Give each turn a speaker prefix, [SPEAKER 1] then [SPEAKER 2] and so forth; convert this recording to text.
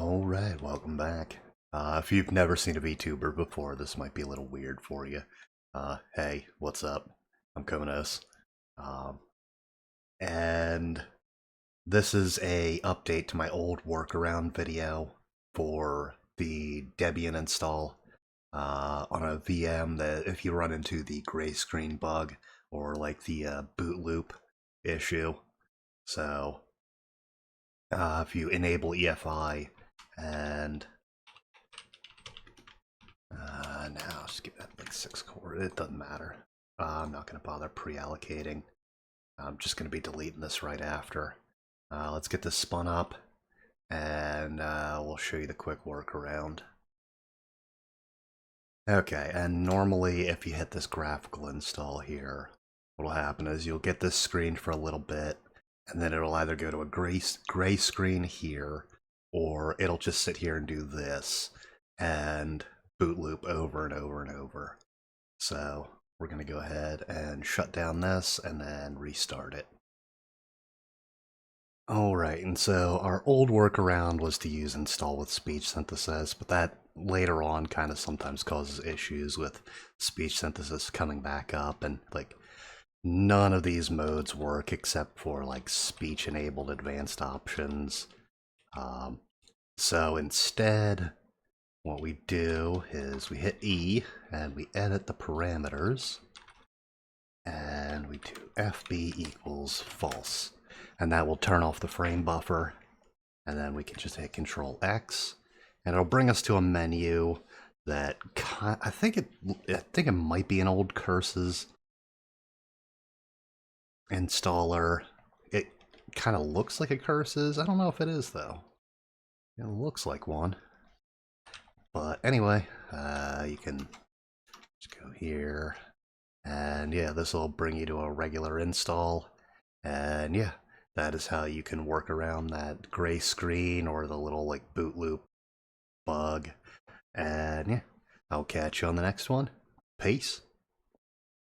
[SPEAKER 1] Alright, welcome back. If you've never seen a VTuber before, this might be a little weird for you. Hey, what's up? I'm Konos. Um, and this is a update to my old workaround video for the Debian install on a VM that if you run into the gray screen bug or like the boot loop issue. So if you enable EFI and now just give that like 6 core. It doesn't matter. I'm not going to bother pre-allocating. I'm just going to be deleting this right after. Let's get this spun up, and we'll show you the quick workaround. Okay, and normally if you hit this graphical install here, what'll happen is you'll get this screen for a little bit, and then it'll either go to a gray screen here, or it'll just sit here and do this, and boot loop over and over and over. So we're going to go ahead and shut down this and then restart it. Alright, and so our old workaround was to use install with speech synthesis, but that later on kind of sometimes causes issues with speech synthesis coming back up, and like none of these modes work except for like speech enabled advanced options. So instead, what we do is we hit E and we edit the parameters, and we do FB equals false, and that will turn off the frame buffer, and then we can just hit Control X, and it'll bring us to a menu that I think it might be an old Curses installer. It kind of looks like a Curses. I don't know if it is though. It looks like one. But anyway, you can just go here, and yeah, this will bring you to a regular install, and yeah, that is how you can work around that gray screen or the little like Bootloop bug, and yeah, I'll catch you on the next one. Peace.